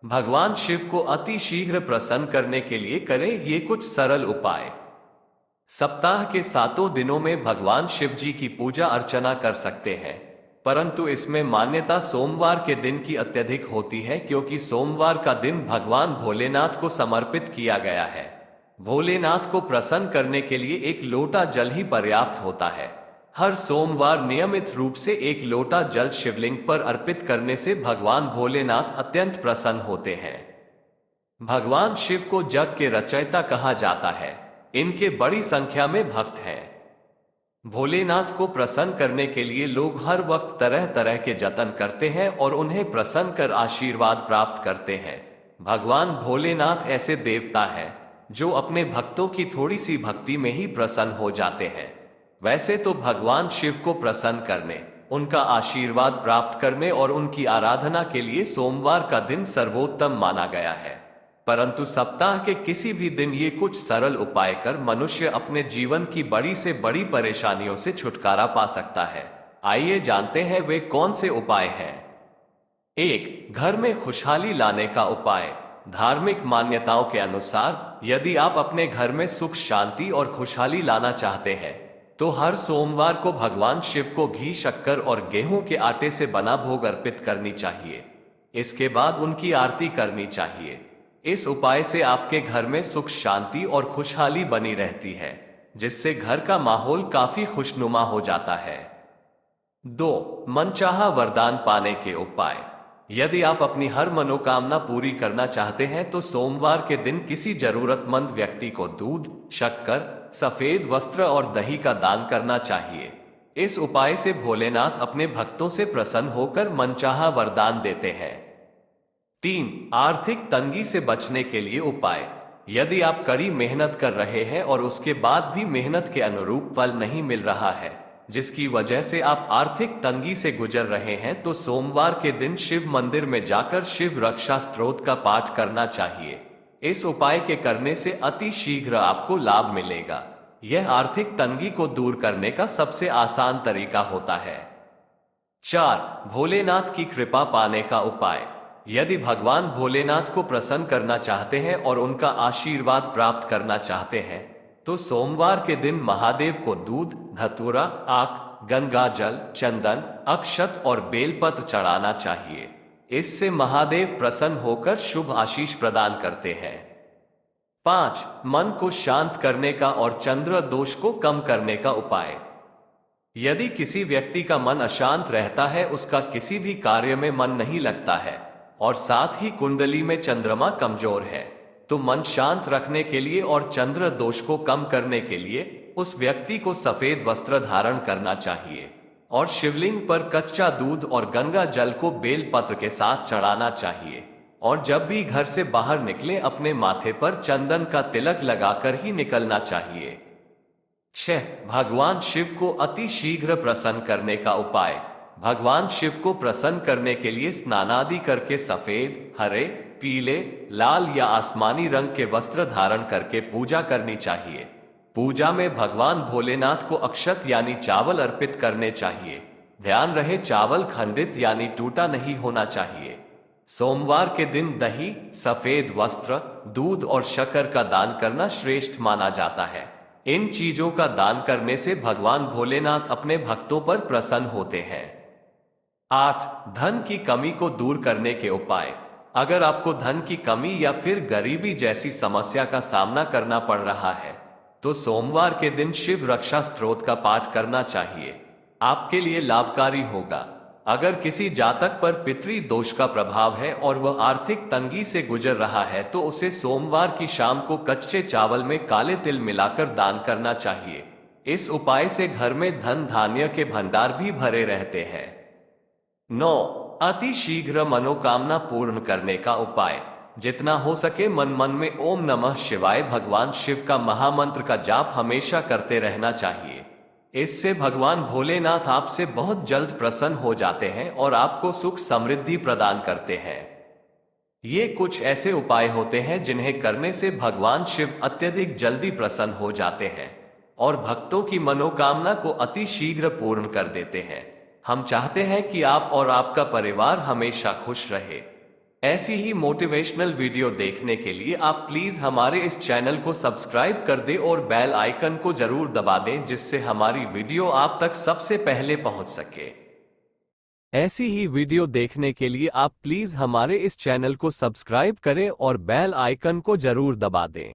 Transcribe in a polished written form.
भगवान शिव को अति शीघ्र प्रसन्न करने के लिए करें ये कुछ सरल उपाय। सप्ताह के सातों दिनों में भगवान शिव जी की पूजा अर्चना कर सकते हैं, परंतु इसमें मान्यता सोमवार के दिन की अत्यधिक होती है, क्योंकि सोमवार का दिन भगवान भोलेनाथ को समर्पित किया गया है। भोलेनाथ को प्रसन्न करने के लिए एक लोटा जल ही पर्याप्त होता है। हर सोमवार नियमित रूप से एक लोटा जल शिवलिंग पर अर्पित करने से भगवान भोलेनाथ अत्यंत प्रसन्न होते हैं। भगवान शिव को जग के रचयिता कहा जाता है। इनके बड़ी संख्या में भक्त हैं। भोलेनाथ को प्रसन्न करने के लिए लोग हर वक्त तरह तरह के जतन करते हैं और उन्हें प्रसन्न कर आशीर्वाद प्राप्त करते हैं। भगवान भोलेनाथ ऐसे देवता हैं जो अपने भक्तों की थोड़ी सी भक्ति में ही प्रसन्न हो जाते हैं। वैसे तो भगवान शिव को प्रसन्न करने, उनका आशीर्वाद प्राप्त करने और उनकी आराधना के लिए सोमवार का दिन सर्वोत्तम माना गया है, परंतु सप्ताह के किसी भी दिन ये कुछ सरल उपाय कर मनुष्य अपने जीवन की बड़ी से बड़ी परेशानियों से छुटकारा पा सकता है। आइए जानते हैं वे कौन से उपाय हैं। 1. घर में खुशहाली लाने का उपाय। धार्मिक मान्यताओं के अनुसार यदि आप अपने घर में सुख, शांति और खुशहाली लाना चाहते हैं तो हर सोमवार को भगवान शिव को घी, शक्कर और गेहूं के आटे से बना भोग अर्पित करनी चाहिए। इसके बाद उनकी आरती करनी चाहिए। इस उपाय से आपके घर में सुख, शांति और खुशहाली बनी रहती है, जिससे घर का माहौल काफी खुशनुमा हो जाता है। 2. मनचाहा वरदान पाने के उपाय। यदि आप अपनी हर मनोकामना पूरी करना चाहते हैं तो सोमवार के दिन किसी जरूरतमंद व्यक्ति को दूध, शक्कर, सफेद वस्त्र और दही का दान करना चाहिए। इस उपाय से भोलेनाथ अपने भक्तों से प्रसन्न होकर मनचाहा वरदान देते हैं। 3. आर्थिक तंगी से बचने के लिए उपाय। यदि आप कड़ी मेहनत कर रहे हैं और उसके बाद भी मेहनत के अनुरूप फल नहीं मिल रहा है, जिसकी वजह से आप आर्थिक तंगी से गुजर रहे हैं, तो सोमवार के दिन शिव मंदिर में जाकर शिव रक्षा स्तोत्र का पाठ करना चाहिए। इस उपाय के करने से अति शीघ्र आपको लाभ मिलेगा। यह आर्थिक तंगी को दूर करने का सबसे आसान तरीका होता है। 4. भोलेनाथ की कृपा पाने का उपाय। यदि भगवान भोलेनाथ को प्रसन्न करना चाहते हैं और उनका आशीर्वाद प्राप्त करना चाहते हैं तो सोमवार के दिन महादेव को दूध, धतूरा, आक, गंगा जल, चंदन, अक्षत और बेलपत्र चढ़ाना चाहिए। इससे महादेव प्रसन्न होकर शुभ आशीष प्रदान करते हैं। 5. मन को शांत करने का और चंद्र दोष को कम करने का उपाय। यदि किसी व्यक्ति का मन अशांत रहता है, उसका किसी भी कार्य में मन नहीं लगता है और साथ ही कुंडली में चंद्रमा कमजोर है, तो मन शांत रखने के लिए और चंद्र दोष को कम करने के लिए उस व्यक्ति को सफेद वस्त्र धारण करना चाहिए और शिवलिंग पर कच्चा दूध और गंगा जल को बेल पत्र के साथ चढ़ाना चाहिए। और जब भी घर से बाहर निकले अपने माथे पर चंदन का तिलक लगाकर ही निकलना चाहिए। 6. भगवान शिव को अति शीघ्र प्रसन्न करने का उपाय। भगवान शिव को प्रसन्न करने के लिए स्नानादि करके सफेद, हरे, पीले, लाल या आसमानी रंग के वस्त्र धारण करके पूजा करनी चाहिए। पूजा में भगवान भोलेनाथ को अक्षत यानी चावल अर्पित करने चाहिए। ध्यान रहे चावल खंडित यानी टूटा नहीं होना चाहिए। सोमवार के दिन दही, सफेद वस्त्र, दूध और शक्कर का दान करना श्रेष्ठ माना जाता है। इन चीजों का दान करने से भगवान भोलेनाथ अपने भक्तों पर प्रसन्न होते हैं। 8. धन की कमी को दूर करने के उपाय। अगर आपको धन की कमी या फिर गरीबी जैसी समस्या का सामना करना पड़ रहा है तो सोमवार के दिन शिव रक्षा स्तोत्र का पाठ करना चाहिए। आपके लिए लाभकारी होगा। अगर किसी जातक पर पितृ दोष का प्रभाव है और वह आर्थिक तंगी से गुजर रहा है तो उसे सोमवार की शाम को कच्चे चावल में काले तिल मिलाकर दान करना चाहिए। इस उपाय से घर में धन धान्य के भंडार भी भरे रहते हैं। 9. अति शीघ्र मनोकामना पूर्ण करने का उपाय। जितना हो सके मन मन में ओम नमः शिवाय भगवान शिव का महामंत्र का जाप हमेशा करते रहना चाहिए। इससे भगवान भोलेनाथ आपसे बहुत जल्द प्रसन्न हो जाते हैं और आपको सुख समृद्धि प्रदान करते हैं। ये कुछ ऐसे उपाय होते हैं जिन्हें करने से भगवान शिव अत्यधिक जल्दी प्रसन्न हो जाते हैं और भक्तों की मनोकामना को अति शीघ्र पूर्ण कर देते हैं। हम चाहते हैं कि आप और आपका परिवार हमेशा खुश रहे। ऐसी ही मोटिवेशनल वीडियो देखने के लिए आप प्लीज हमारे इस चैनल को सब्सक्राइब कर दें और बेल आइकन को जरूर दबा दें, जिससे हमारी वीडियो आप तक सबसे पहले पहुंच सके। ऐसी ही वीडियो देखने के लिए आप प्लीज हमारे इस चैनल को सब्सक्राइब करें और बेल आइकन को जरूर दबा दें।